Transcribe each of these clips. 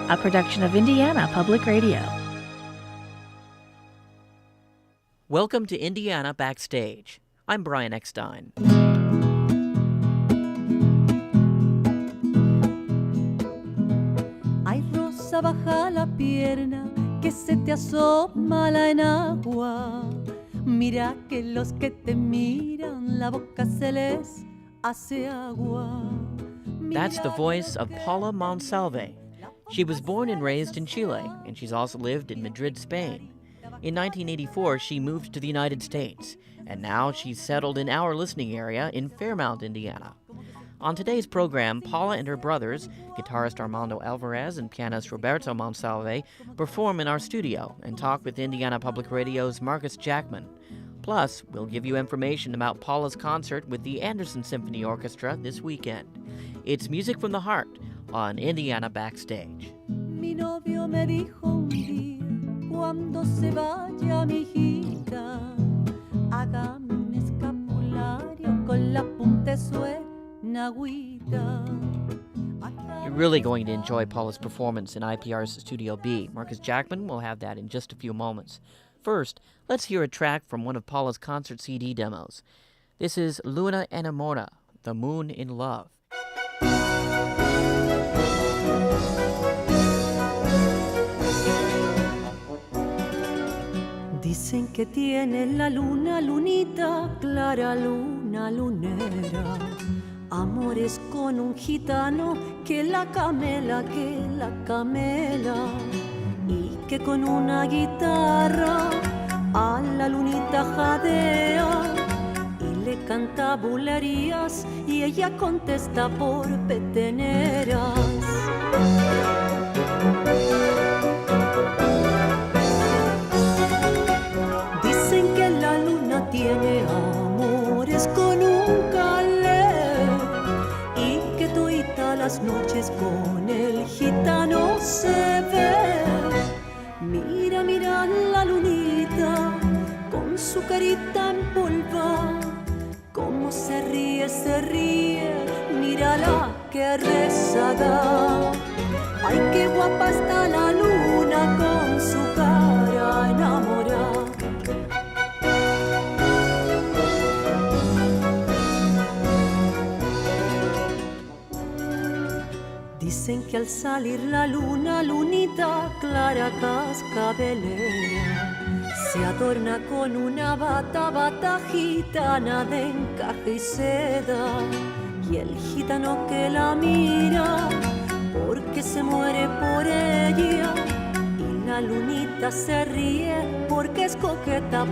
a production of Indiana Public Radio. Welcome to Indiana Backstage. I'm Brian Eckstein. Ay, rosa, baja la pierna, que se te asoma la enagua. Mira que los que te miran, la boca se les hace agua. That's the voice of Paula Monsalve. She was born and raised in Chile, and she's also lived in Madrid, Spain. In 1984, she moved to the United States, and now she's settled in our listening area in Fairmount, Indiana. On today's program, Paula and her brothers, guitarist Armando Alvarez and pianist Roberto Monsalve, perform in our studio and talk with Indiana Public Radio's Marcus Jackman. Plus, we'll give you information about Paula's concert with the Anderson Symphony Orchestra this weekend. It's Music from the Heart on Indiana Backstage. Mi novio me dijo un día, cuando se vaya mi hijita, hágame un escapulario con la punta de su enagüita. You're really going to enjoy Paula's performance in IPR's Studio B. Marcus Jackman will have that in just a few moments. First, let's hear a track from one of Paula's concert CD demos. This is Luna Enamora, The Moon in Love. Dicen que tiene la luna, lunita, clara luna, lunera. Amores con un gitano que la camela, y que con una guitarra a la lunita jadea y le canta bulerías y ella contesta por peteneras. Dicen que la luna tiene amores con un calé y que todas las noches con el gitano se ve. Mira, mira la lunita con su carita en polva, cómo se ríe, mírala que rezaga. Ay, qué guapa está la luna con su cara enamorada. Dicen que al salir la luna, lunita clara cascabelera, se adorna con una bata gitana de encaje y seda. Y el gitano que la mira, porque se muere por ella. Y la lunita se ríe, porque es coqueta,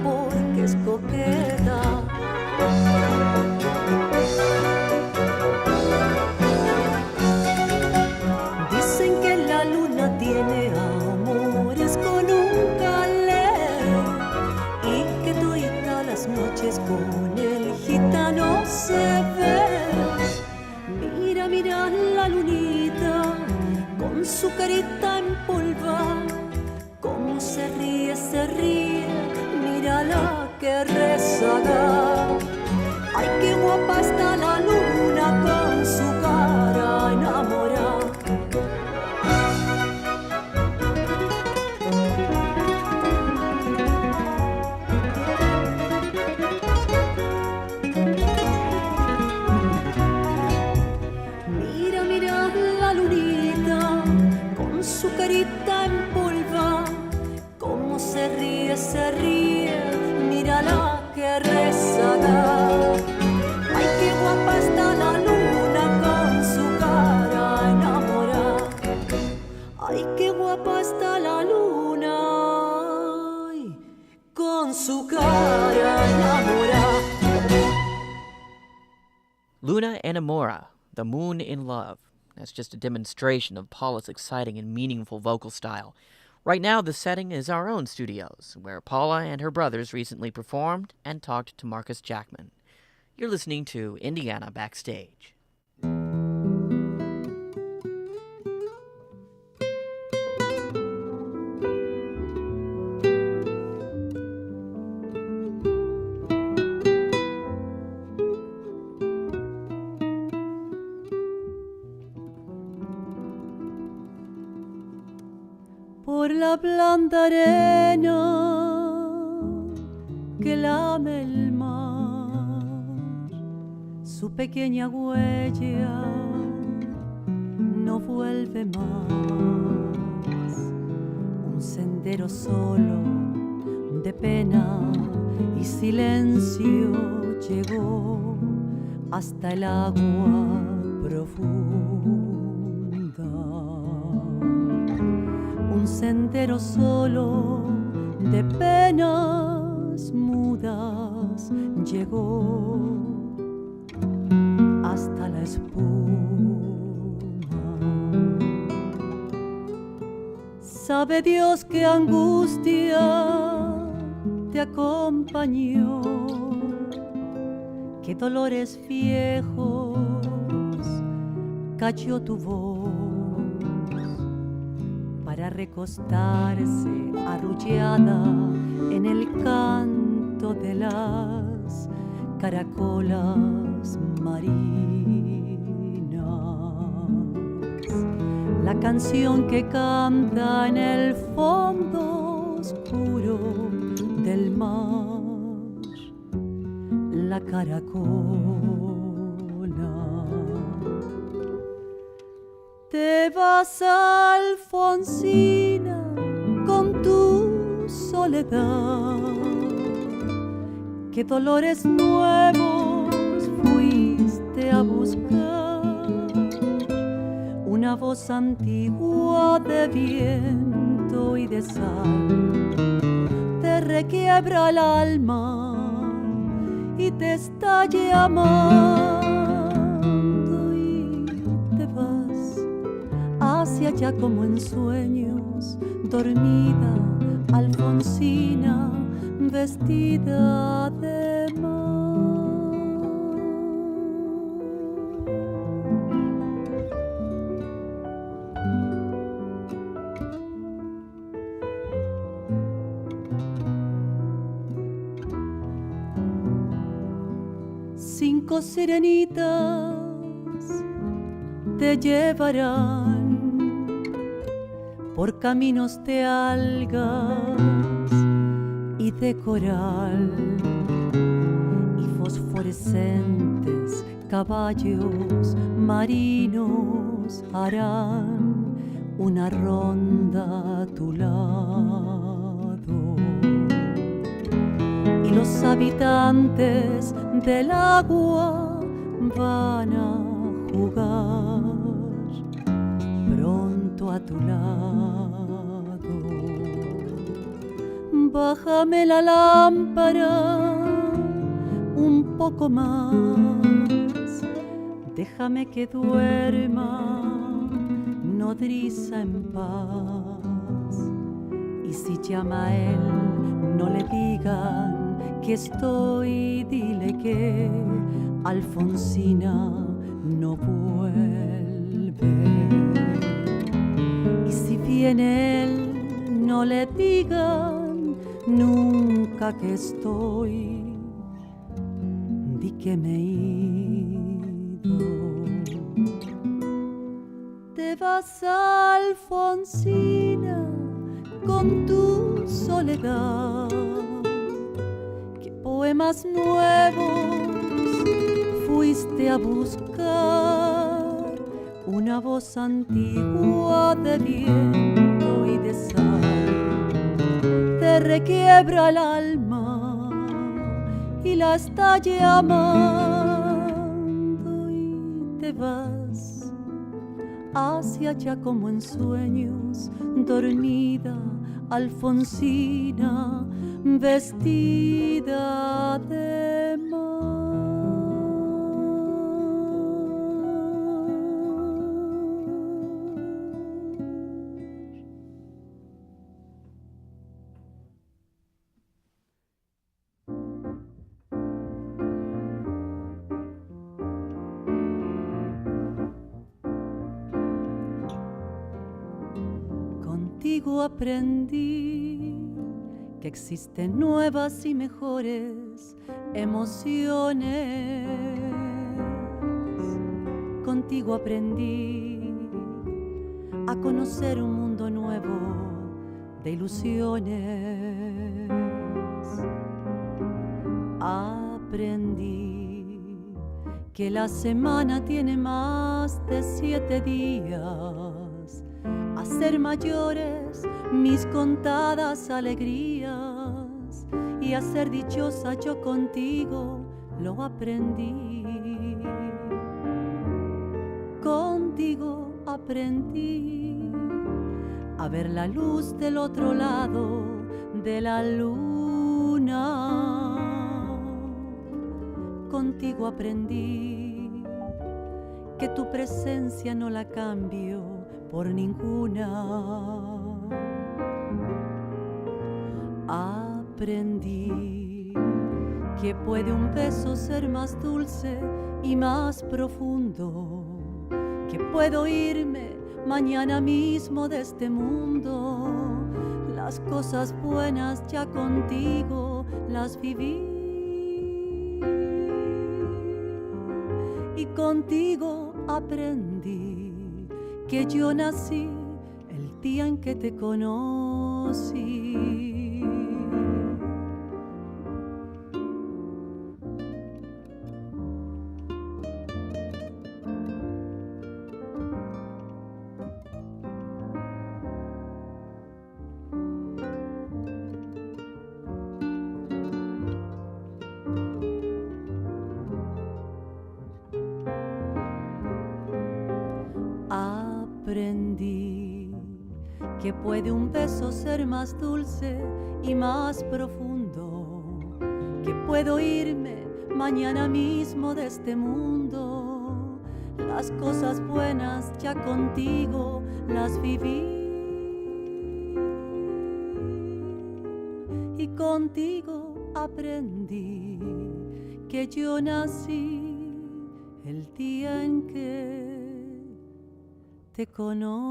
Dicen que la luna tiene amores con un calé y que todas las noches con el gitano se ve. Mira, mira la lunita con su carita en polva, cómo se ríe, mírala que rezaga. Ay, qué guapa está la luna con su cara enamorada. Mira, mira la lunita con su carita en polva, cómo se ríe, mírala que rezaga. Ay, qué guapa está la luna con su cara enamorada. Ay, qué guapa está la luna ay, con su cara enamorada. Luna Enamora, The Moon in Love. That's just a demonstration of Paula's exciting and meaningful vocal style. Right now, the setting is our own studios, where Paula and her brothers recently performed and talked to Marcus Jackman. You're listening to Indiana Backstage. por la blanda arena que lame el mar, su pequeña huella no vuelve más. Un sendero solo de pena y silencio llegó hasta el agua profunda. Un sendero solo de penas mudas llegó hasta la espuma. Sabe Dios qué angustia te acompañó, qué dolores viejos cayó tu voz para recostarse arrullada en el canto de las caracolas marinas. La canción que canta en el fondo oscuro del mar, la caracola. Te vas, Alfonsina, con tu soledad. Qué dolores nuevos fuiste a buscar. Una voz antigua de viento y de sal te requiebra el alma y te está llamando, y te vas hacia allá como en sueños, dormida Alfonsina, vestida de mar. 5 sirenitas te llevarán por caminos de algas y de coral, y fosforescentes caballos marinos harán una ronda a tu lado, y los habitantes del agua van a jugar pronto a tu lado. Bájame la lámpara un poco más, déjame que duerma nodriza en paz. Y si llama a él, no le digan que estoy, dile que Alfonsina no vuelve. Y si viene él, no le digan nunca que estoy, di que me he ido. Te vas, Alfonsina, con tu soledad. ¿Qué poemas nuevos fuiste a buscar? Una voz antigua de viento y de sal te requiebra el alma y la está llamando, y te vas hacia allá como en sueños, dormida Alfonsina, vestida de mar. Contigo aprendí que existen nuevas y mejores emociones. Contigo aprendí a conocer un mundo nuevo de ilusiones. Aprendí que la semana tiene más de 7 días, a ser mayores mis contadas alegrías, y a ser dichosa yo contigo lo aprendí. Contigo aprendí a ver la luz del otro lado de la luna. Contigo aprendí que tu presencia no la cambio por ninguna. Aprendí que puede un beso ser más dulce y más profundo, que puedo irme mañana mismo de este mundo. Las cosas buenas ya contigo las viví, y contigo aprendí que yo nací el día en que te conocí. Aprendí que puede un beso ser más dulce y más profundo, que puedo irme mañana mismo de este mundo. Las cosas buenas ya contigo las viví, y contigo aprendí que yo nací el día en que te conocí.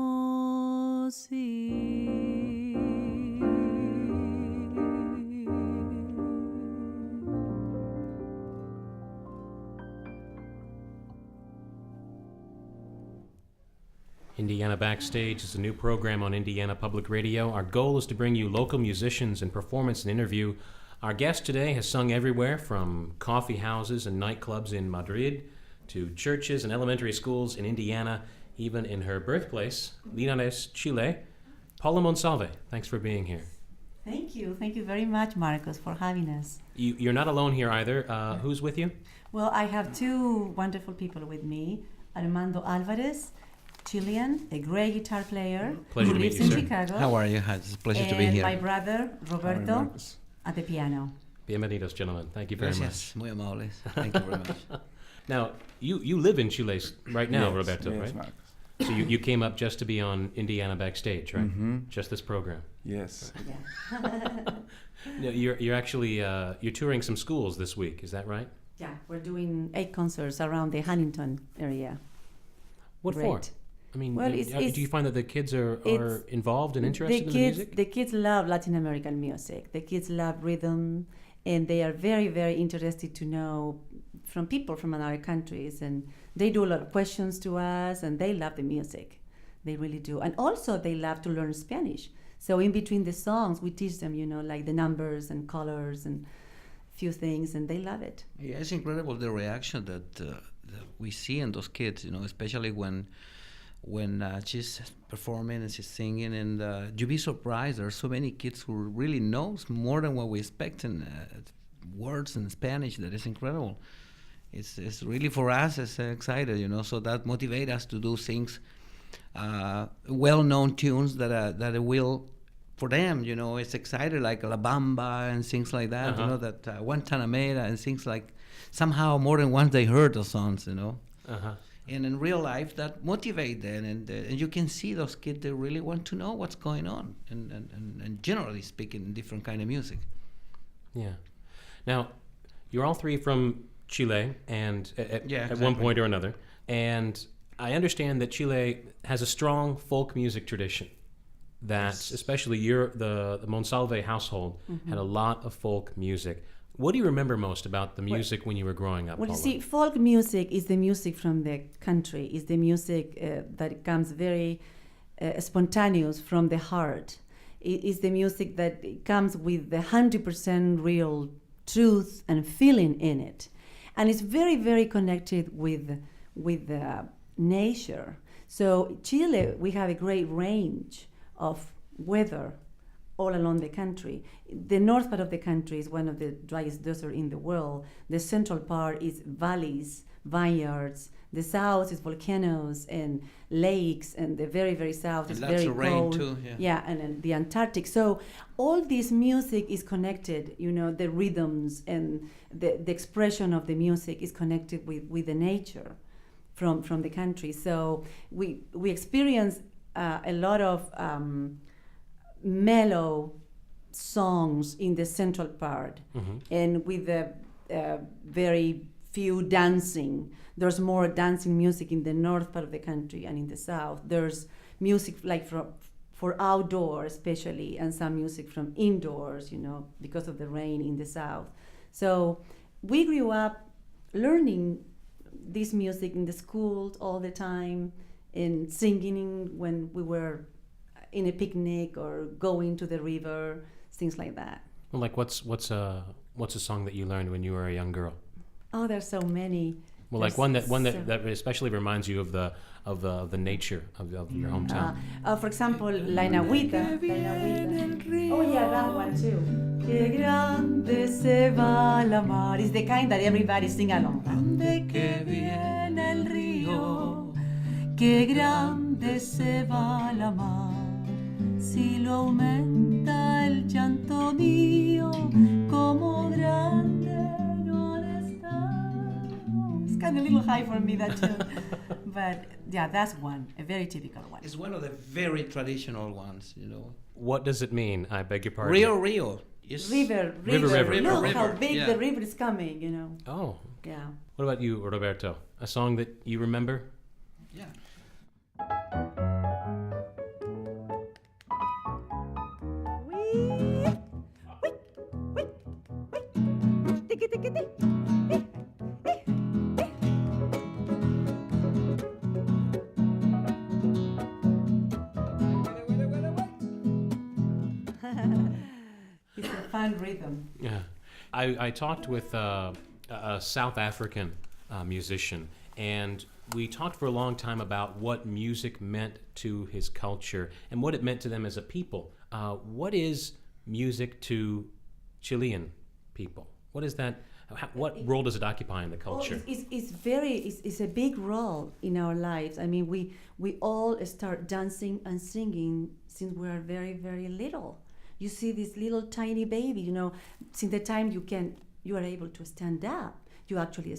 Indiana Backstage is a new program on Indiana Public Radio. Our goal is to bring you local musicians in performance and interview. Our guest today has sung everywhere from coffee houses and nightclubs in Madrid to churches and elementary schools in Indiana, even in her birthplace, Linares, Chile. Paula Monsalve, thanks for being here. Thank you. Thank you very much, Marcos, for having us. You're not alone here either. Who's with you? Well, I have two wonderful people with me. Armando Alvarez, Chilean, a great guitar player Pleasure who to meet lives you, in sir. Chicago. How are you? It's a pleasure to be And here. my brother, Roberto, at the piano. Bienvenidos, gentlemen. Thank you very Gracias. much. Muy amables. Thank you very much. Now, you live in Chile right now, Yes, Roberto, yes, right? Marcos. So you came up just to be on Indiana Backstage, right? Mhm. Just this program. Yes. No, you're actually you're touring some schools this week. Is that right? Yeah, we're doing 8 concerts around the Huntington area. What for? Great. I mean, Well, do it's- you find that the kids are it's- involved and interested in the music? The kids love Latin American music. The kids love rhythm, and they are very, very interested to know from people from other countries. And they do a lot of questions to us, and they love the music. They really do. And also, they love to learn Spanish. So in between the songs, we teach them, like the numbers and colors and few things, and they love it. Yeah, it's incredible the reaction that we see in those kids, especially when she's performing and she's singing, and you'd be surprised. There are so many kids who really knows more than what we expect in words in Spanish. That is incredible. It's really for us. It's excited, So that motivate us to do things, well-known tunes that will. For them, it's excited like La Bamba and things like that, that Guantanamera and things like, somehow more than once they heard those songs, Uh-huh. And in real life, that motivate them, and you can see those kids, they really want to know what's going on, and generally speaking, different kind of music. Yeah. Now, you're all three from Chile, and at exactly. one point or another, and I understand that Chile has a strong folk music tradition. That especially the Monsalve household had a lot of folk music. What do you remember most about the music when you were growing up? Well, you Paula? see, folk music is the music from the country, is the music that comes very spontaneous from the heart. is the music that comes with the 100% real truth and feeling in it. And it's very, very connected with nature. So Chile, we have a great range of weather all along the country. The north part of the country is one of the driest deserts in the world. The central part is valleys, vineyards. The south is volcanoes and lakes, and the very, very south is very cold. Rain too, and then the Antarctic. So all this music is connected, the rhythms and the expression of the music is connected with the nature from the country. So we experience a lot of mellow songs in the central part, and with a very few dancing. There's more dancing music in the north part of the country, and in the south there's music like for outdoor especially, and some music from indoors, because of the rain in the south. So we grew up learning this music in the schools all the time, and singing when we were in a picnic or going to the river, things like that. Well, like what's a song that you learned when you were a young girl? Oh, there's so many. Well, like one that especially reminds you of the nature of your hometown. For example, La Inagüita. Oh yeah, that one too. Qué grande se va la mar. It's the kind that everybody sing along. Grande que viene el río, qué grande se va la mar. Si lo aumenta el llanto mío, como grande no ha de estar. It's kind of a little high for me, that tune. But yeah, that's one, a very typical one. It's one of the very traditional ones, What does it mean? I beg your pardon. Rio. River. Look how big the river is coming, Oh. Yeah. What about you, Roberto? A song that you remember? Yeah. It's a fun rhythm. Yeah. I talked with a South African musician, and we talked for a long time about what music meant to his culture and what it meant to them as a people. What is music to Chilean people? What is that? What role does it occupy in the culture? It's a big role in our lives. I mean, we all start dancing and singing since we are very, very little. You see this little tiny baby, since the time you are able to stand up, you actually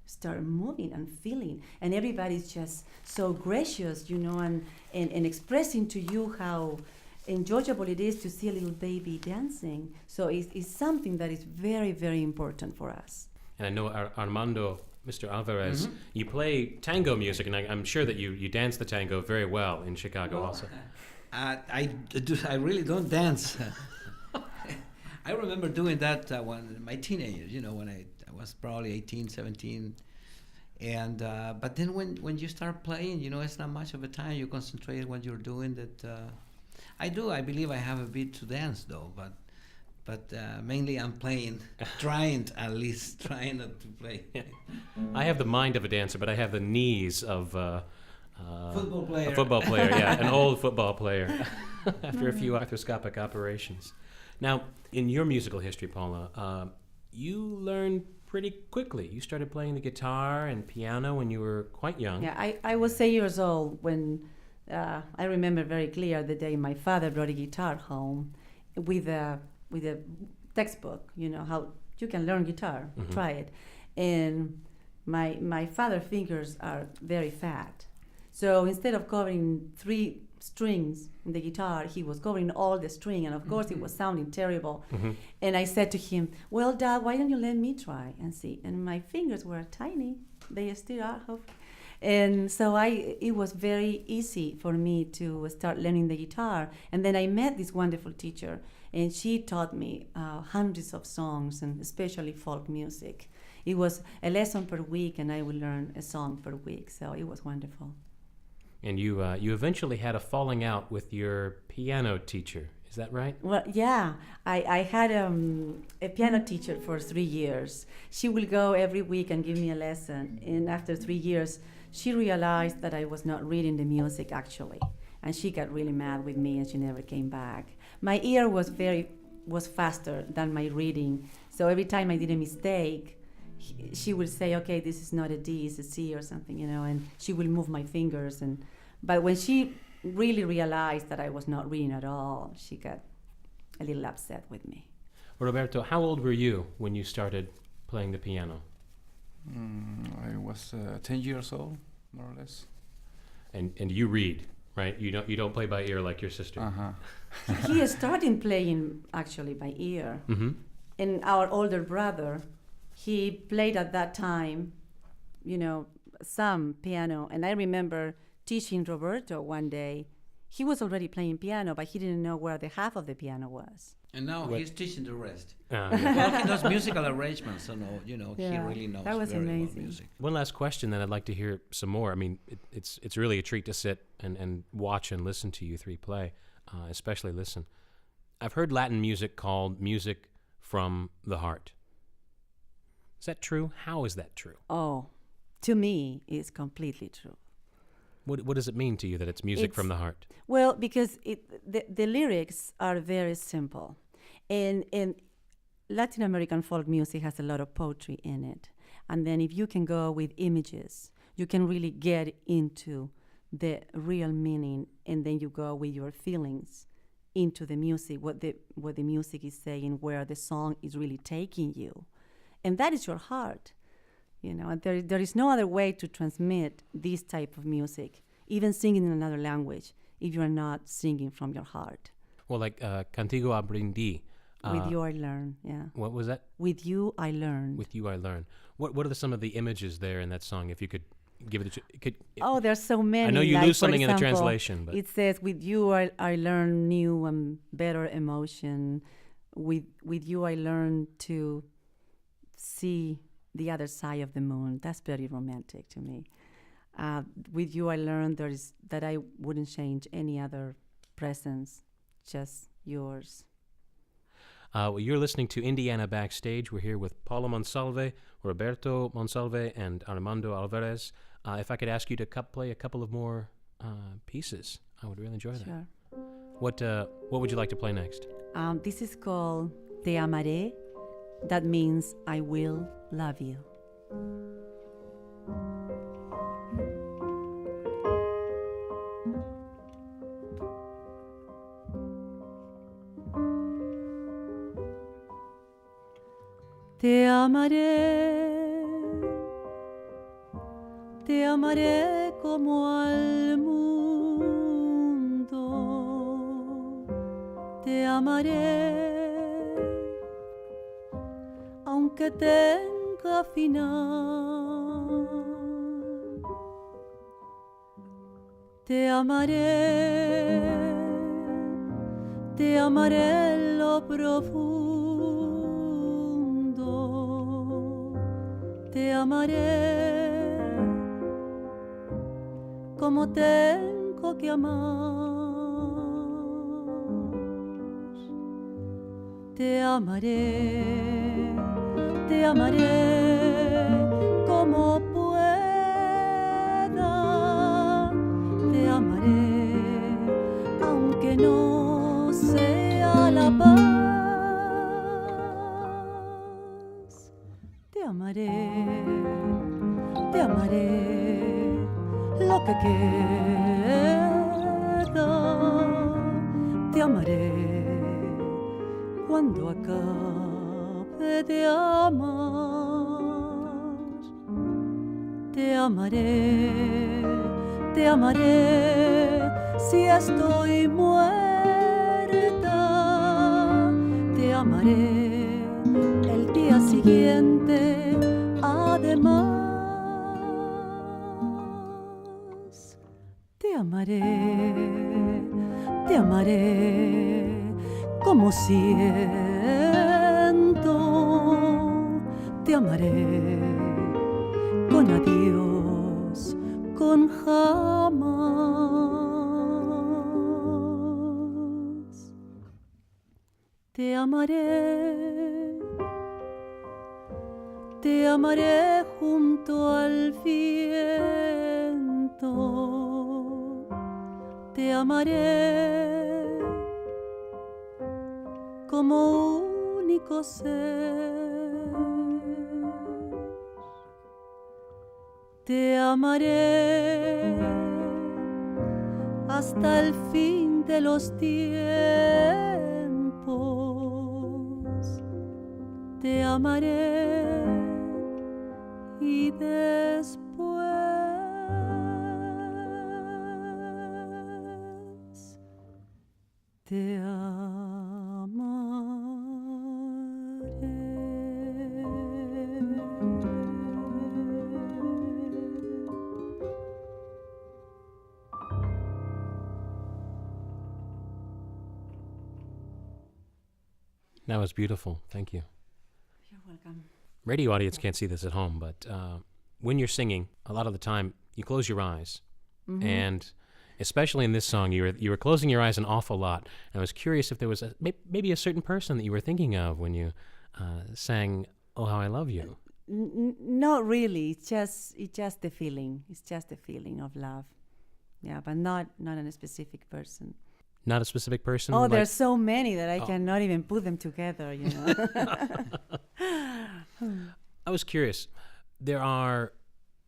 start moving and feeling, and everybody's just so gracious, and expressing to you how enjoyable it is to see a little baby dancing. So it's something that is very, very important for us. And I know Armando, Mr. Alvarez, you play tango music, and I'm sure that you dance the tango very well in Chicago also. I really don't dance. I remember doing that when my teenagers, when I was probably 18, 17. And but then when you start playing, it's not much of a time. You concentrate on what you're doing. I believe I have a bit to dance though, but mainly I'm playing, trying not to play. I have the mind of a dancer, but I have the knees of football player. A football player, yeah, an old football player after a few arthroscopic operations. Now, in your musical history, Paula, you learned pretty quickly. You started playing the guitar and piano when you were quite young. Yeah, I was 8 years old when I remember very clear the day my father brought a guitar home with a textbook, how you can learn guitar, try it. And my father's fingers are very fat. So instead of covering 3 strings in the guitar, he was covering all the string, and of course it was sounding terrible. And I said to him, well, Dad, why don't you let me try and see? And my fingers were tiny. They still are. And so it was very easy for me to start learning the guitar. And then I met this wonderful teacher, and she taught me hundreds of songs, and especially folk music. It was a lesson per week, and I would learn a song per week. So it was wonderful. And you eventually had a falling out with your piano teacher. Is that right? Well, yeah. I had a piano teacher for 3 years. She will go every week and give me a lesson. And after 3 years, she realized that I was not reading the music, actually. And she got really mad with me, and she never came back. My ear was faster than my reading. So every time I did a mistake, she would say, okay, this is not a D, it's a C or something, and she will move my fingers. But when she really realized that I was not reading at all, she got a little upset with me. Roberto, how old were you when you started playing the piano? I was 10 years old, more or less. And you read, right? You don't play by ear like your sister. Uh-huh. He started playing actually by ear. Mm-hmm. And our older brother, he played at that time, some piano. And I remember teaching Roberto one day. He was already playing piano, but he didn't know where the half of the piano was. And now he's teaching the rest. Yeah. Well, he does musical arrangements, so he Yeah, really knows that was very well amazing. music. One last question, then I'd like to hear some more. I mean, it's really a treat to sit and watch and listen to you three play, especially listen. I've heard Latin music called music from the heart. Is that true? How is that true? Oh, to me, it's completely true. What does it mean to you that it's music from the heart? Well, because the lyrics are very simple. And Latin American folk music has a lot of poetry in it. And then if you can go with images, you can really get into the real meaning, and then you go with your feelings into the music, what the music is saying, where the song is really taking you. And that is your heart. And there is no other way to transmit this type of music, even singing in another language, if you are not singing from your heart. Well, like Contigo Aprendí. With you I learn, yeah. What was that? With you I learn. With you I learn. What are some of the images there in that song? If you could give it Oh, there's so many. I know you like, lose something for in the example, translation, but it says, with you I learn new and better emotion. With you I learn to see the other side of the moon. That's very romantic to me. With you I learned that I wouldn't change any other presence, just yours. Well, you're listening to Indiana Backstage. We're here with Paula Monsalve, Roberto Monsalve, and Armando Alvarez. If I could ask you to play a couple of more pieces, I would really enjoy that. Sure. What would you like to play next? This is called Te Amaré. That means I will love you. Te amaré como al mundo, te amaré, aunque tenga final, te amaré en lo profundo, te amaré como tengo que amar, te amaré como pueda, te amaré aunque no sea la paz, te amaré lo que queda, te amaré cuando acabe de amar, te amaré si estoy muerta, te amaré el día siguiente, además. Te amaré como siento, te amaré con adiós, con jamás. Te amaré junto al viento, te amaré como único ser, te amaré hasta el fin de los tiempos, te amaré y después te That was beautiful. Thank you. You're welcome. Radio audience can't see this at home, but when you're singing, a lot of the time you close your eyes, and especially in this song, you were closing your eyes an awful lot. And I was curious if there was maybe a certain person that you were thinking of when you sang "Oh How I Love You." Not really. It's just the feeling. It's just the feeling of love. Yeah, but not on a specific person. Not a specific person? Oh, there's so many that I cannot even put them together, you know. I was curious. There are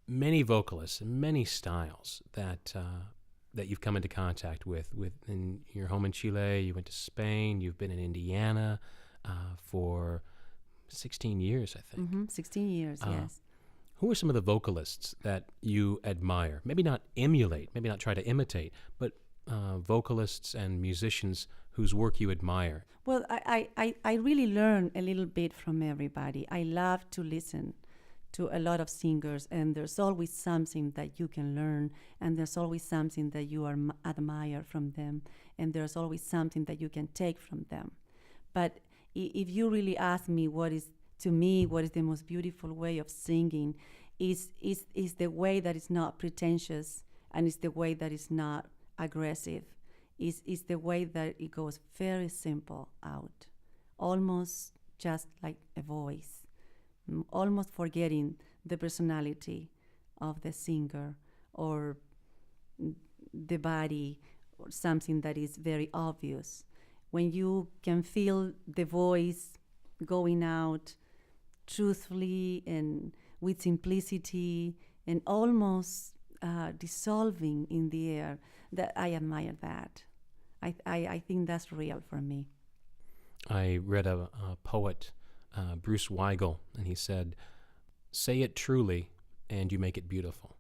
many vocalists and many styles that you've come into contact with in your home in Chile. You went to Spain. You've been in Indiana for 16 years, I think. 16 years, yes. Who are some of the vocalists that you admire? Maybe not emulate, maybe not try to imitate, but vocalists and musicians whose work you admire? Well, I really learn a little bit from everybody. I love to listen to a lot of singers, and there's always something that you can learn, and there's always something that you admire from them, and there's always something that you can take from them. But if you really ask me what is the most beautiful way of singing, is the way that is not pretentious, and it's the way that is not aggressive, is the way that it goes very simple out, almost just like a voice, almost forgetting the personality of the singer or the body or something that is very obvious. When you can feel the voice going out truthfully and with simplicity and almost dissolving in the air, that I admire that. I think that's real for me. I read a poet, Bruce Weigel, and he said, "Say it truly, and you make it beautiful."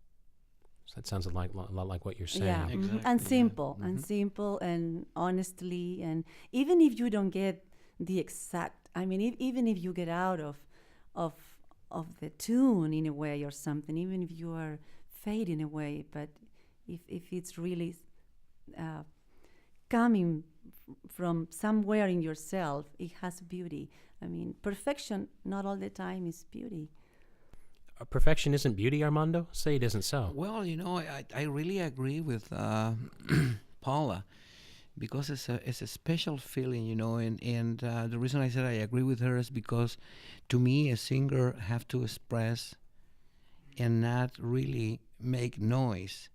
So that sounds a lot like what you're saying. Yeah, Exactly, and simple, yeah. and simple, and honestly, and even if you don't get the exact, I mean, even if you get out of the tune in a way or something, even if you are fading away, but if it's really coming from somewhere in yourself, it has beauty. I mean, perfection not all the time is beauty. Perfection isn't beauty, Armando? Say it isn't so. Well, you know, I really agree with Paula, because it's a special feeling, you know, and the reason I said I agree with her is because to me a singer have to express and not really make noise.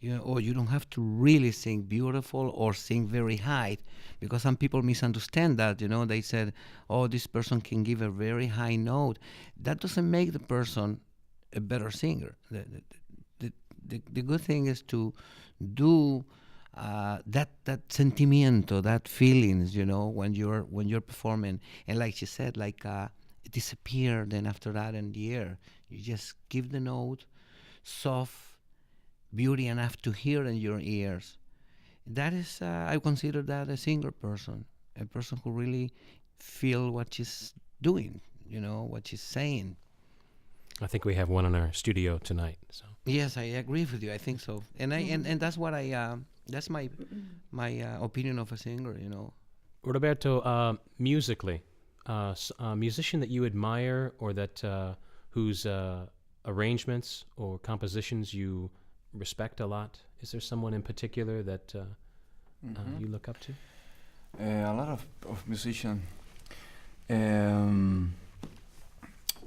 You know, or you don't have to really sing beautiful or sing very high, because some people misunderstand that. You know, they said, "Oh, this person can give a very high note." That doesn't make the person a better singer. The good thing is to do that sentimiento, that feelings. You know, when you're performing, and like she said, like it disappeared. Then after that, in the air, you just give the note, soft. Beauty enough to hear in your ears. That is, I consider that a singer person, a person who really feel what she's doing, you know, what she's saying. I think we have one in our studio tonight. So Yes, I agree with you. I think so, and and that's what that's my opinion of a singer, you know. Roberto, musically, a musician that you admire or that whose arrangements or compositions you respect a lot? Is there someone in particular that you look up to? A lot of musicians Um,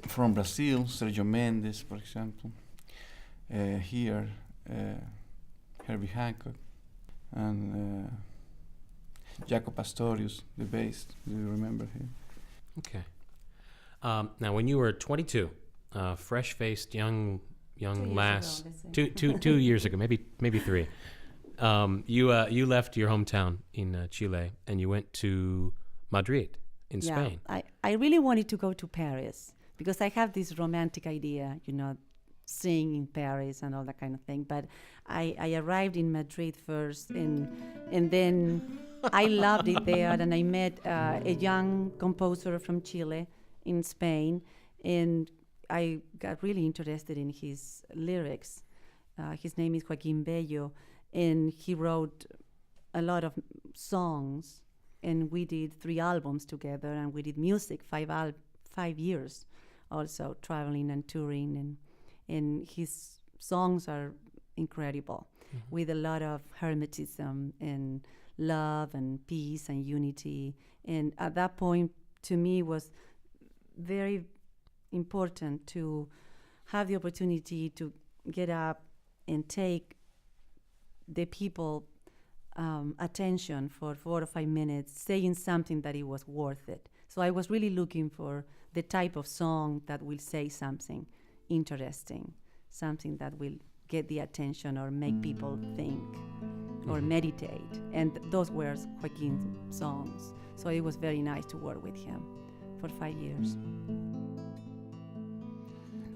from Brazil, Sergio Mendes, for example. Here, Herbie Hancock, and Jaco Pastorius, the bass. Do you remember him? Okay. Now, when you were 22, fresh-faced young 2 years lass, ago, let's say. 2 years ago, maybe 3, you left your hometown in Chile and you went to Madrid in Spain. I really wanted to go to Paris because I have this romantic idea, sing in Paris and all that kind of thing. But I arrived in Madrid first, and then I loved it there, and I met a young composer from Chile in Spain, and I got really interested in his lyrics. His name is Joaquin Bello, and he wrote a lot of songs, and we did 3 albums together, and we did music 5 years also, traveling and touring, and his songs are incredible, with a lot of hermetism and love and peace and unity. And at that point, to me, was very important to have the opportunity to get up and take the people attention for 4 or 5 minutes, saying something that it was worth it. So I was really looking for the type of song that will say something interesting, something that will get the attention or make people think or meditate. And those were Joaquin's songs. So it was very nice to work with him for 5 years.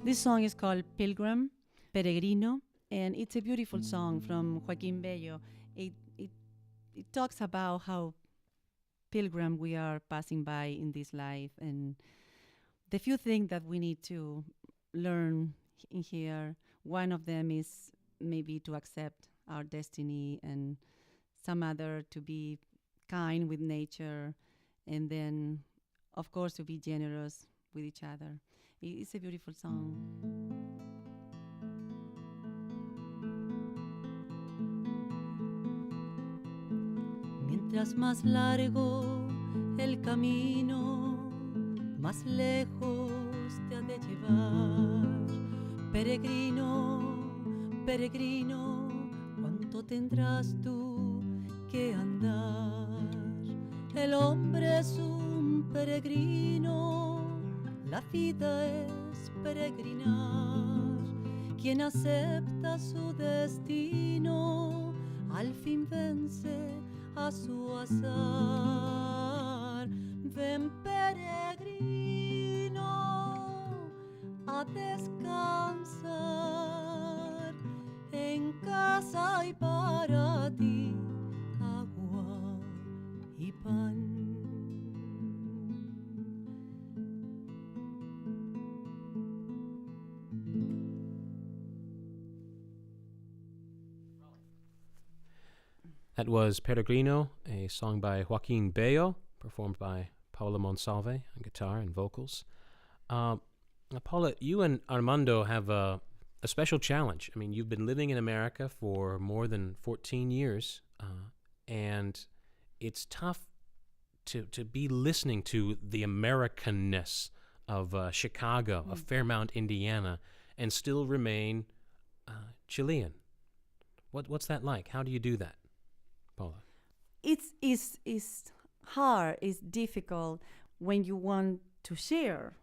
This song is called Pilgrim, Peregrino, and it's a beautiful song from Joaquin Bello. It talks about how pilgrim we are passing by in this life, and the few things that we need to learn in here. One of them is maybe to accept our destiny, and some other to be kind with nature, and then, of course, to be generous with each other. It's a beautiful song. Mientras más largo el camino, más lejos te ha de llevar. Peregrino, peregrino, ¿cuánto tendrás tú que andar? El hombre es un peregrino, la vida es peregrinar. Quien acepta su destino, al fin vence a su azar. Ven, peregrino, a descansar. En casa hay para ti agua y pan. That was Peregrino, a song by Joaquin Bello, performed by Paula Monsalve on guitar and vocals. Paula, you and Armando have a special challenge. I mean, you've been living in America for more than 14 years, and it's tough to be listening to the Americanness of Chicago, of Fairmount, Indiana, and still remain Chilean. What's that like? How do you do that, Paula? It's hard, it's difficult when you want to share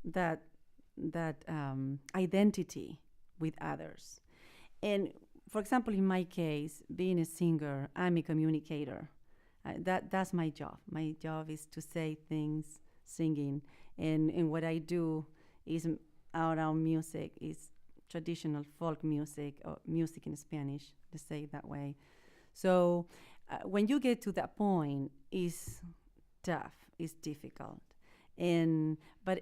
that identity with others. And for example, in my case, being a singer, I'm a communicator. That's my job. My job is to say things singing. And what I do is our music is traditional folk music, or music in Spanish, to say it that way. So when you get to that point, it's tough, it's difficult. But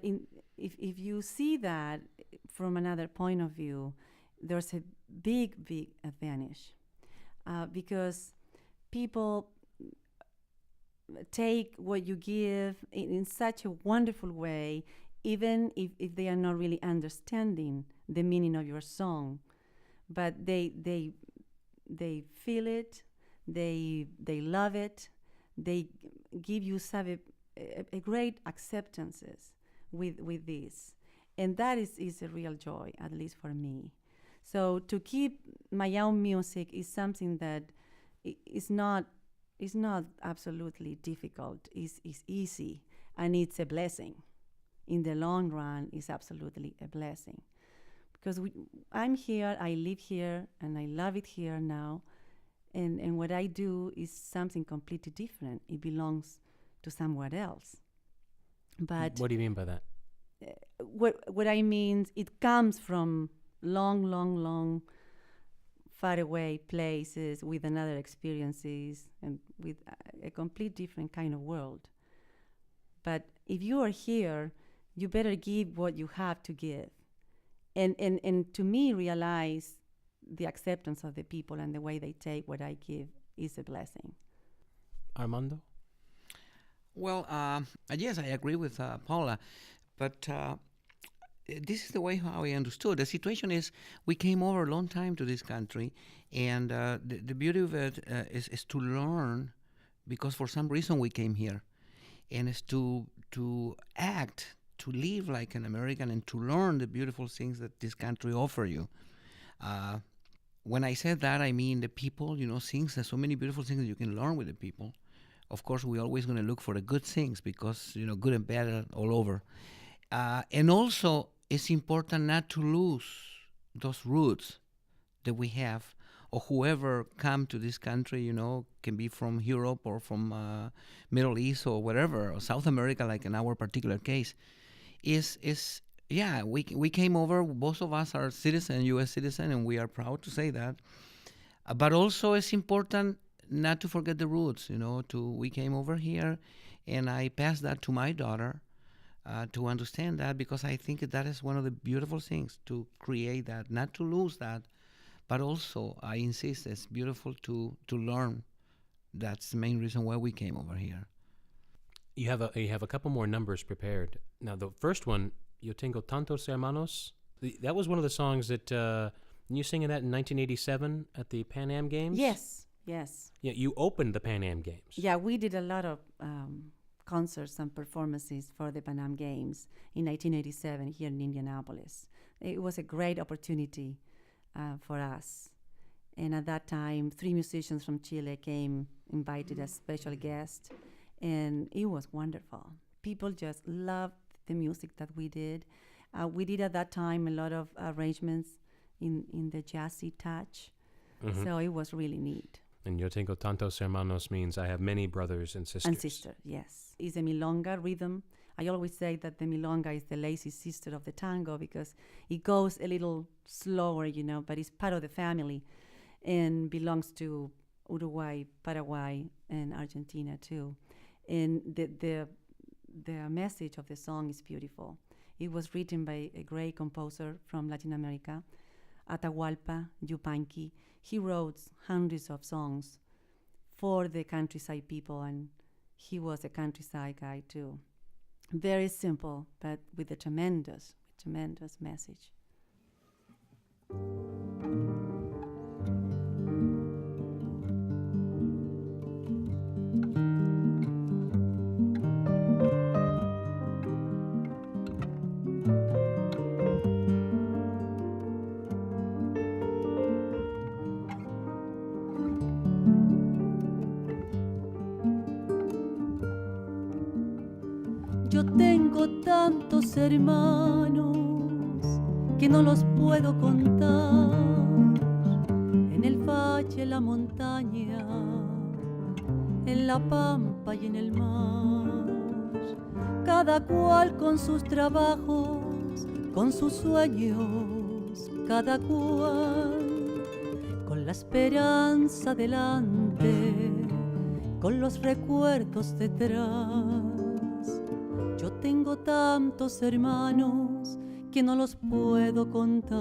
if you see that from another point of view, there's a big advantage, because people take what you give in such a wonderful way, even if they are not really understanding the meaning of your song, but they feel it, they love it, they give you a great acceptances with this. And that is a real joy, at least for me. So to keep my own music is something that is not absolutely difficult. It's easy, and it's a blessing. In the long run, it's absolutely a blessing. Because I'm here, I live here, and I love it here now. And what I do is something completely different. It belongs to somewhere else. But what do you mean by that? What I mean, it comes from long, far away places with another experiences and with a complete different kind of world. But if you are here, you better give what you have to give. And to me, realize the acceptance of the people and the way they take what I give is a blessing. Armando? Well, yes, I agree with Paula, but this is the way how I understood. The situation is we came over a long time to this country, and the beauty of it is to learn, because for some reason we came here, and it's to act, to live like an American, and to learn the beautiful things that this country offers you. When I said that, I mean the people, things. There's so many beautiful things that you can learn with the people. Of course, we're always going to look for the good things because, good and bad all over. And also, it's important not to lose those roots that we have, or whoever come to this country, can be from Europe or from Middle East or whatever, or South America, like in our particular case, we came over. Both of us are citizen, U.S. citizen, and we are proud to say that. But also, it's important not to forget the roots. We came over here, and I passed that to my daughter to understand that, because I think that is one of the beautiful things, to create that, not to lose that, but also I insist it's beautiful to learn. That's the main reason why we came over here. You have a couple more numbers prepared. Now, the first one, Yo Tengo Tantos Hermanos, that was one of the songs that, you singing that in 1987 at the Pan Am Games? Yes. Yeah, you opened the Pan Am Games. Yeah, we did a lot of concerts and performances for the Pan Am Games in 1987 here in Indianapolis. It was a great opportunity for us. And at that time, 3 musicians from Chile came, invited as special guests, and it was wonderful. People just loved the music that we did. We did at that time a lot of arrangements in the jazzy touch, so it was really neat. And Yo Tengo Tantos Hermanos means I have many brothers and sisters. And sister, yes. It's a milonga rhythm. I always say that the milonga is the lazy sister of the tango because it goes a little slower, but it's part of the family and belongs to Uruguay, Paraguay, and Argentina too. And the message of the song is beautiful. It was written by a great composer from Latin America, Atahualpa Yupanqui. He wrote hundreds of songs for the countryside people, and he was a countryside guy too. Very simple, but with a tremendous message. Yo tengo tantos hermanos que no los puedo contar. En el valle, en la montaña, en la pampa y en el mar. Cada cual con sus trabajos, con sus sueños, cada cual con la esperanza delante, con los recuerdos detrás. Yo tengo tantos hermanos que no los puedo contar.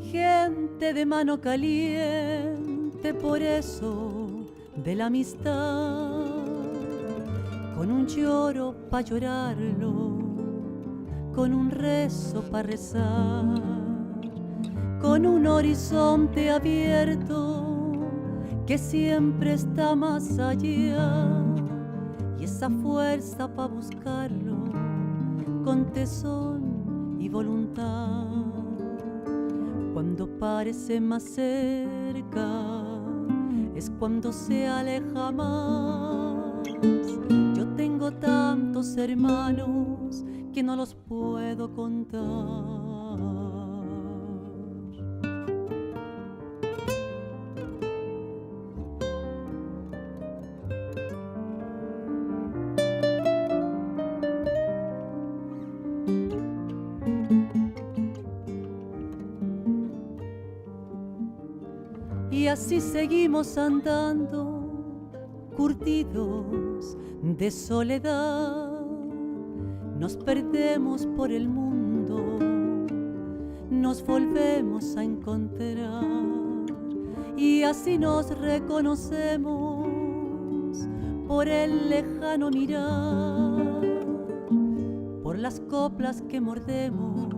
Gente de mano caliente, por eso de la amistad, con un lloro pa' llorarlo, con un rezo pa' rezar, con un horizonte abierto que siempre está más allá, y esa fuerza pa' buscarlo con tesón y voluntad. Cuando parece más cerca es cuando se aleja más. Yo tengo tantos hermanos que no los puedo contar. Y así seguimos andando, curtidos de soledad. Nos perdemos por el mundo, nos volvemos a encontrar. Y así nos reconocemos por el lejano mirar, por las coplas que mordemos,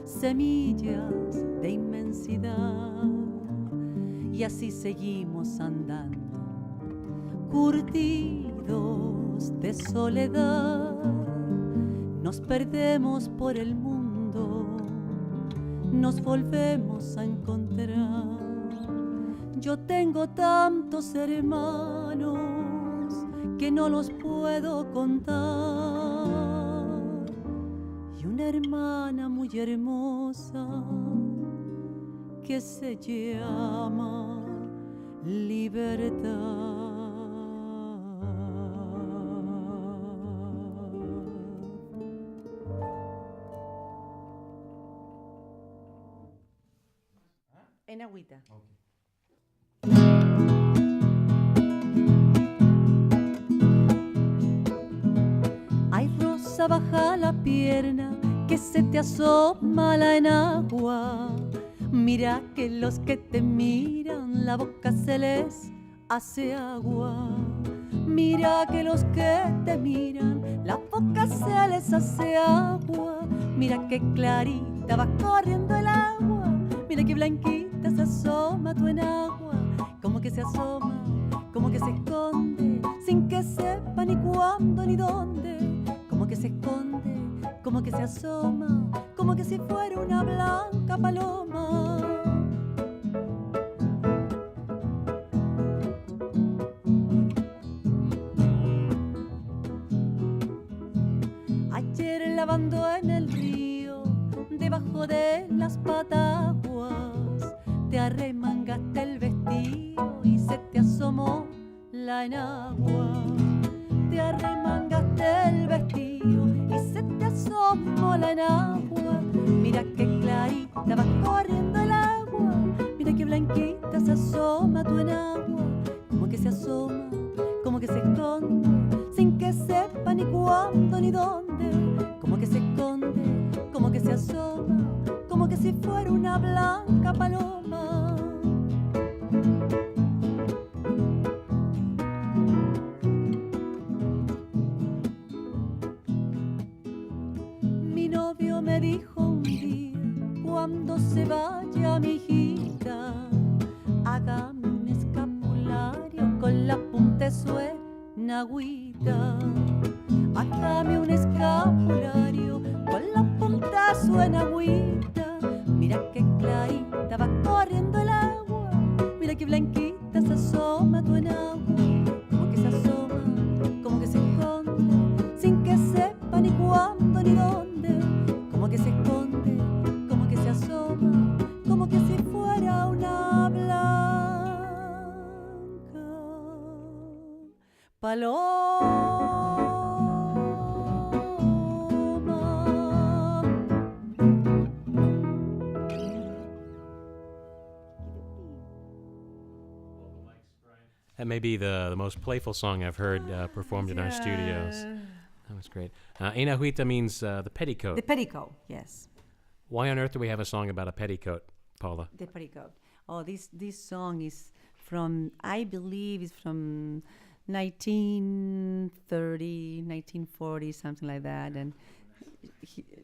semillas de inmensidad. Y así seguimos andando, curtidos de soledad. Nos perdemos por el mundo, nos volvemos a encontrar. Yo tengo tantos hermanos que no los puedo contar, y una hermana muy hermosa que se llama libertad. En agüita. Ay, rosa, baja la pierna, que se te asoma la enagua. Mira que los que te miran la boca se les hace agua. Mira que los que te miran la boca se les hace agua. Mira que clarita va corriendo el agua. Mira que blanquita se asoma tu enagua. Como que se asoma, como que se esconde, sin que sepa ni cuándo ni dónde. Como que se esconde, como que se asoma, como que si fuera una blanca paloma. Ayer lavando en el río, debajo de las pataguas, te arremangaste el vestido y se te asomó la enagua. Te arremangaste el vestido y se te asomó la enagua. Mira que clarita va corriendo el agua. Mira que blanquita se asoma tu enagua. Como que se asoma, como que se esconde, sin que sepa ni cuándo ni dónde. Como que se esconde, como que se asoma, como que si fuera una blanca paloma. Mi novio me dijo un día, cuando se vaya mi hijita, hágame un escapulario con la punta de su enagüita. Hágame un escapulario con la punta de su enagüita. Mira que clarita va corriendo el agua. Mira que blanquita se asoma tu enagua. Como que se asoma, como que se esconde, sin que sepa ni cuándo ni dónde. Como que se esconde, como que se asoma, como que si fuera una blanca paloma. That may be the most playful song I've heard performed in our studios. That was great. Enahuita means the petticoat. The petticoat, yes. Why on earth do we have a song about a petticoat, Paula? The petticoat. Oh, this song is from, I believe, it's from 1930, 1940, something like that. And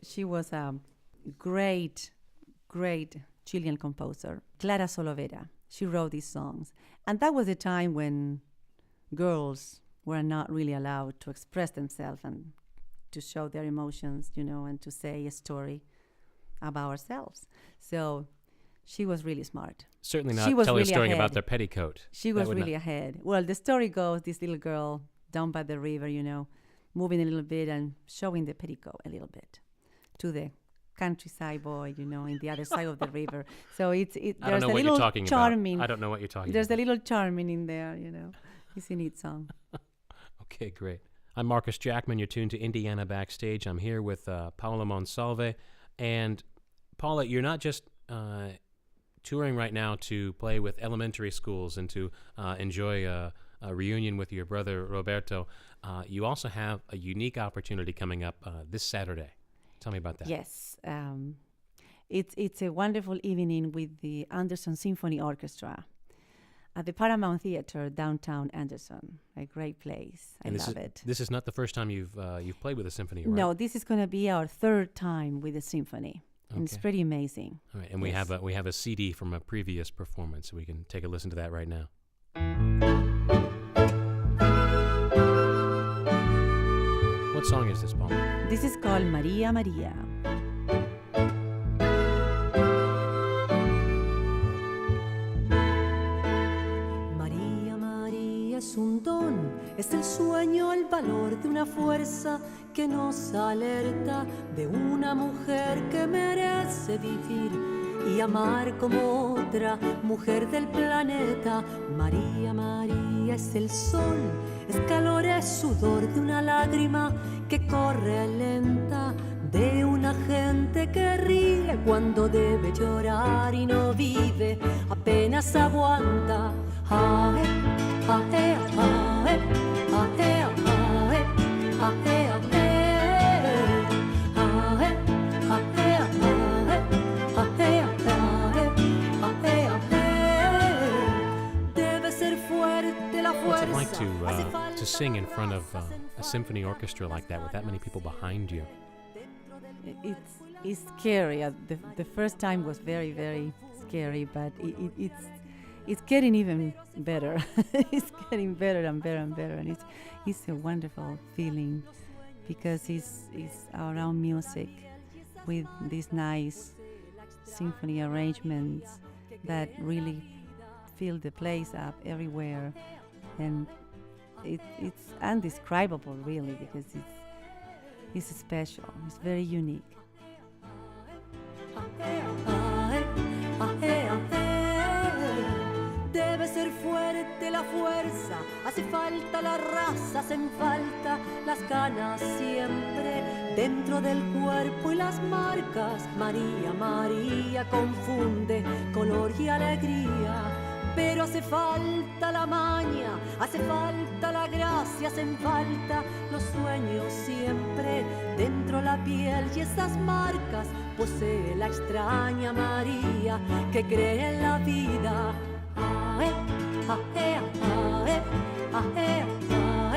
she was a great Chilean composer, Clara Solovera. She wrote these songs. And that was a time when girls were not really allowed to express themselves and to show their emotions, and to say a story about ourselves. So she was really smart. Certainly not She was telling really a story ahead. about their petticoat. She was really ahead. Well, the story goes, this little girl down by the river, moving a little bit and showing the petticoat a little bit to the countryside boy, in the other side of the river. So I there's don't know a what little you're talking charming. about. I don't know what you're talking There's about. a little charming in there, It's a neat song. Okay, great. I'm Marcus Jackman. You're tuned to Indiana Backstage. I'm here with Paula Monsalve. And Paula, you're not just touring right now to play with elementary schools and to enjoy a reunion with your brother Roberto. You also have a unique opportunity coming up this Saturday. Tell me about that. Yes. It's a wonderful evening with the Anderson Symphony Orchestra at the Paramount Theater, downtown Anderson. A great place. I love it. This is not the first time you've played with a symphony, right? No, this is going to be our third time with the symphony. Okay. And it's pretty amazing. All right, and we have a CD from a previous performance, so we can take a listen to that right now. What song is this, Paul? This is called Maria Maria. María, María es un don, es el sueño, el valor de una fuerza que nos alerta de una mujer que merece vivir y amar como otra mujer del planeta. María, María es el sol, es calor, es sudor de una lágrima que corre lenta, de una gente que ríe cuando debe llorar y no vive, apenas aguanta. Ae, ae, ae, ae, ae, ae, debe ser fuerte la What's it like fuerza. to sing in front of a symphony orchestra like that with that many people behind you? It's scary. The first time was very, very scary, but it's getting even better. It's getting better and better and better, and it's a wonderful feeling because it's our own music with these nice symphony arrangements that really fill the place up everywhere, and it's indescribable really because it's special. It's very unique. Debe ser fuerte la fuerza, hace falta la raza, hacen falta las ganas siempre dentro del cuerpo y las marcas. María, María confunde color y alegría, pero hace falta la maña, hace falta la gracia, hacen falta los sueños siempre dentro la piel y esas marcas posee la extraña María que cree en la vida. Ae, ae, ae, ae, ae, ae, ae, ae, ae,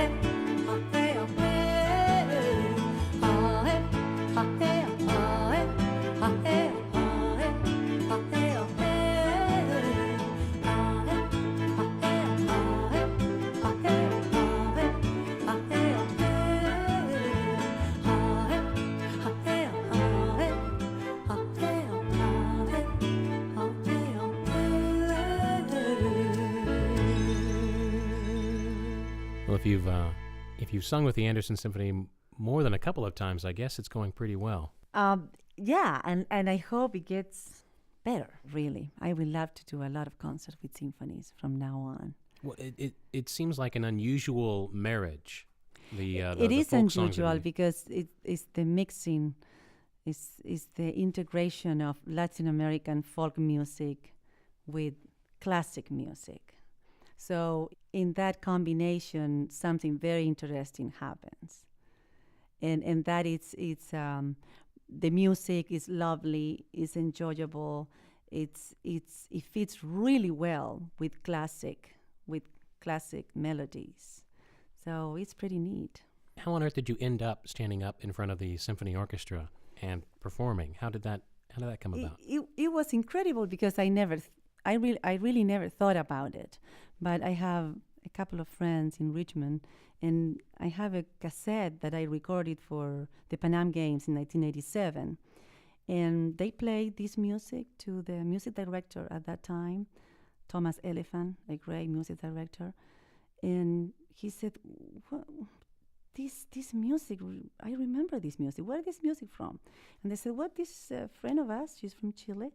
Well, if you've sung with the Anderson Symphony more than a couple of times, I guess it's going pretty well. Yeah, and I hope it gets better, really. I would love to do a lot of concerts with symphonies from now on. Well, it seems like an unusual marriage. It is folk songs unusual because it's the mixing, is the integration of Latin American folk music with classic music. So in that combination, something very interesting happens, and that it's the music is lovely, is enjoyable, it fits really well with classic melodies. So it's pretty neat. How on earth did you end up standing up in front of the symphony orchestra and performing? How did that come about? It was incredible because I really never thought about it. But I have a couple of friends in Richmond, and I have a cassette that I recorded for the Pan Am Games in 1987. And they played this music to the music director at that time, Thomas Elephant, a great music director. And he said, this music, I remember this music. Where is this music from? And they said, well, this friend of us, she's from Chile.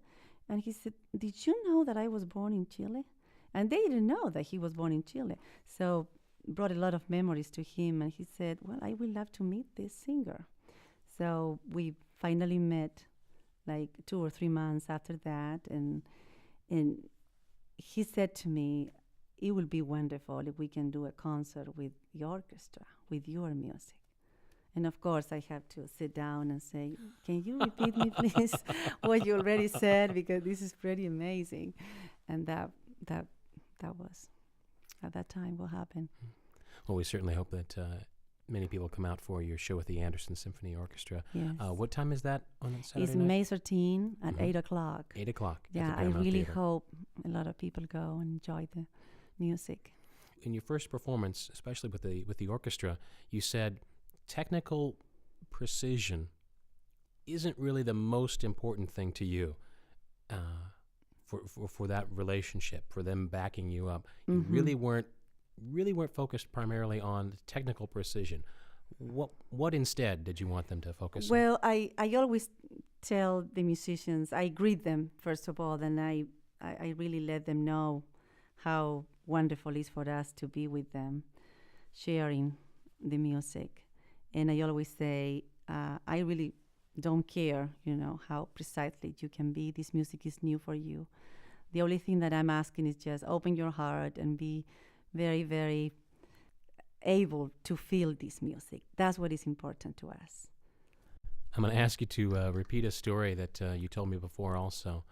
And he said, did you know that I was born in Chile? And they didn't know that he was born in Chile. So brought a lot of memories to him. And he said, well, I would love to meet this singer. So we finally met like 2 or 3 months after that. And he said to me, it will be wonderful if we can do a concert with the orchestra, with your music. And of course, I have to sit down and say, can you repeat me, please, what you already said, because this is pretty amazing. And that was, at that time, what happened. Well, we certainly hope that many people come out for your show with the Anderson Symphony Orchestra. Yes. What time is that on Saturday It's night? May 13 at 8 o'clock. 8 o'clock. Yeah, at the I Paramount really Theater. hope a lot of people go and enjoy the music. In your first performance, especially with the orchestra, you said technical precision isn't really the most important thing to you for that relationship, for them backing you up. You really weren't focused primarily on technical precision. What instead did you want them to focus on? Well, I always tell the musicians, I greet them, first of all, and I really let them know how wonderful it is for us to be with them, sharing the music. And I always say, I really don't care, how precisely you can be. This music is new for you. The only thing that I'm asking is just open your heart and be very, very able to feel this music. That's what is important to us. I'm going to ask you to repeat a story that you told me before also,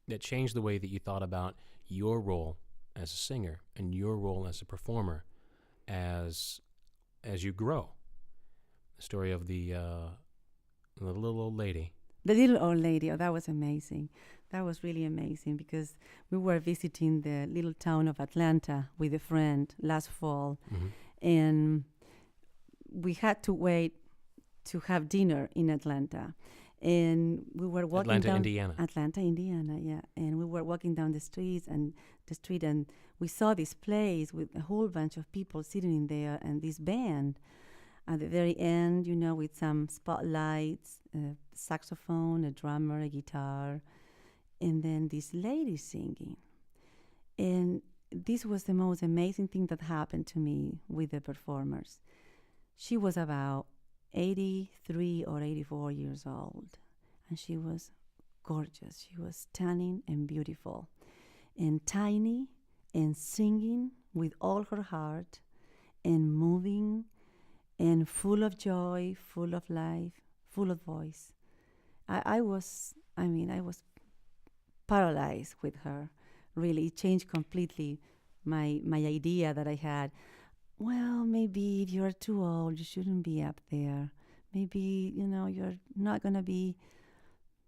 that changed the way that you thought about your role as a singer and your role as a performer as you grow. The story of the little old lady. The little old lady, that was amazing. That was really amazing because we were visiting the little town of Atlanta with a friend last fall, and we had to wait to have dinner in Atlanta. And we were walking Atlanta, down Indiana. Atlanta, Indiana, yeah. And we were walking down the street, and we saw this place with a whole bunch of people sitting in there, and this band at the very end, with some spotlights, a saxophone, a drummer, a guitar, and then this lady singing. And this was the most amazing thing that happened to me with the performers. She was about 83 or 84 years old, and she was gorgeous. She was stunning and beautiful and tiny and singing with all her heart and moving and full of joy, full of life, full of voice. I was paralyzed with her. Really, it changed completely my idea that I had. Well, maybe if you're too old, you shouldn't be up there. Maybe, you're not going to be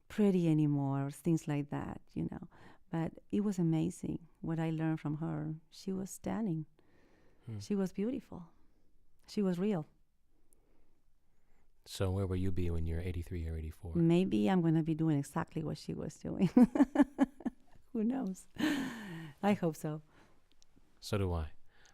pretty anymore, or things like that, But it was amazing what I learned from her. She was stunning. She was beautiful. She was real. So where will you be when you're 83 or 84? Maybe I'm going to be doing exactly what she was doing. Who knows? I hope so. So do I.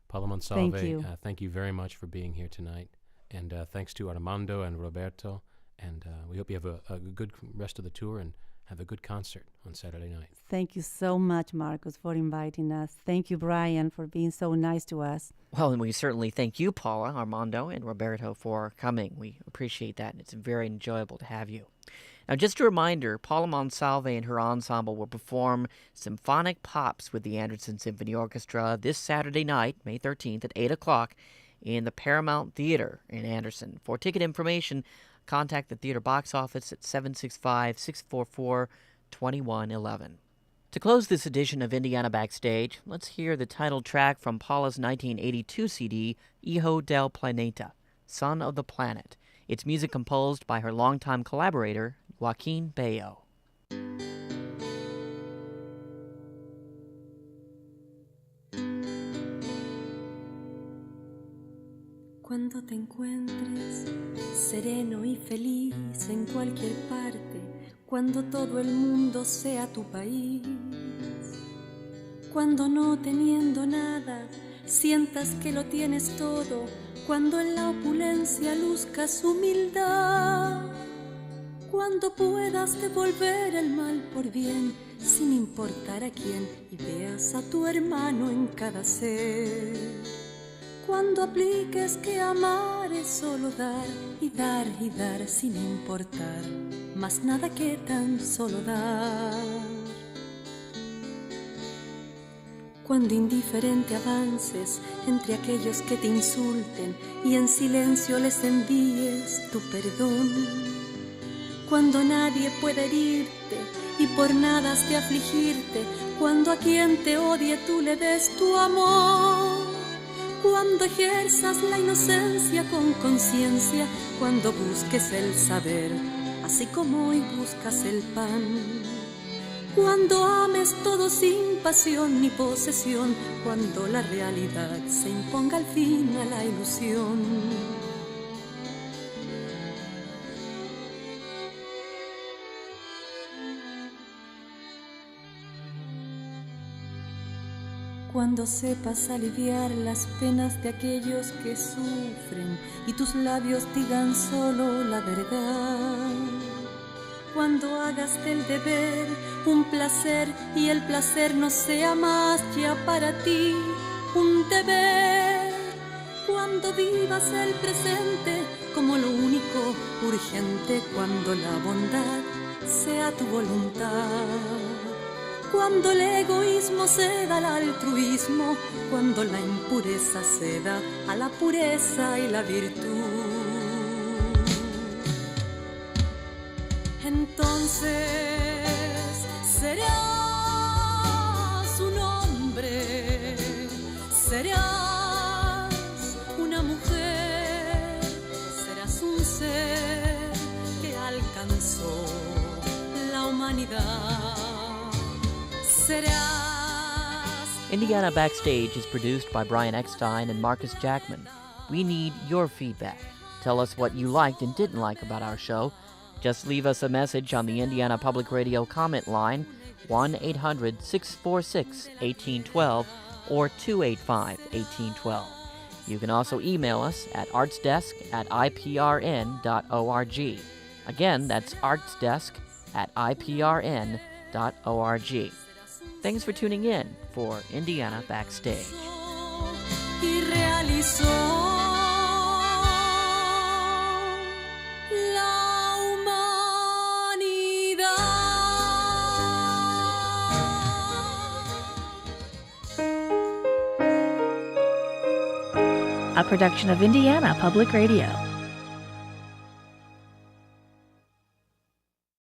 Paula Monsalve, Thank you. Thank you very much for being here tonight. And thanks to Armando and Roberto. And we hope you have a good rest of the tour and have a good concert on Saturday night. Thank you so much, Marcos, for inviting us. Thank you, Brian, for being so nice to us. Well, and we certainly thank you, Paula, Armando, and Roberto for coming. We appreciate that, and it's very enjoyable to have you. Now, just a reminder, Paula Monsalve and her ensemble will perform Symphonic Pops with the Anderson Symphony Orchestra this Saturday night, May 13th at 8 o'clock in the Paramount Theater in Anderson. For ticket information, Contact the theater box office at 765-644-2111. To close this edition of Indiana Backstage, let's hear the title track from Paula's 1982 CD, Hijo del Planeta, Son of the Planet. It's music composed by her longtime collaborator, Joaquin Bello. Cuando te encuentres sereno y feliz en cualquier parte, cuando todo el mundo sea tu país, cuando no teniendo nada sientas que lo tienes todo, cuando en la opulencia luzcas humildad, cuando puedas devolver el mal por bien sin importar a quién y veas a tu hermano en cada ser. Cuando apliques que amar es solo dar y dar y dar sin importar más nada que tan solo dar. Cuando indiferente avances entre aquellos que te insulten y en silencio les envíes tu perdón. Cuando nadie puede herirte y por nada has de afligirte, cuando a quien te odie tú le des tu amor. Cuando ejerzas la inocencia con conciencia, cuando busques el saber, así como hoy buscas el pan. Cuando ames todo sin pasión ni posesión, cuando la realidad se imponga al fin a la ilusión. Cuando sepas aliviar las penas de aquellos que sufren y tus labios digan solo la verdad. Cuando hagas del deber un placer y el placer no sea más ya para ti un deber. Cuando vivas el presente como lo único urgente, cuando la bondad sea tu voluntad. Cuando el egoísmo ceda al altruismo, cuando la impureza ceda a la pureza y la virtud. Entonces serás un hombre, serás una mujer, serás un ser que alcanzó la humanidad. Indiana Backstage is produced by Brian Eckstein and Marcus Jackman. We need your feedback. Tell us what you liked and didn't like about our show. Just leave us a message on the Indiana Public Radio comment line, 1-800-646-1812 or 285-1812. You can also email us at artsdesk@iprn.org. Again, that's artsdesk@iprn.org. Thanks for tuning in for Indiana Backstage. Y realizó la humanidad. A production of Indiana Public Radio.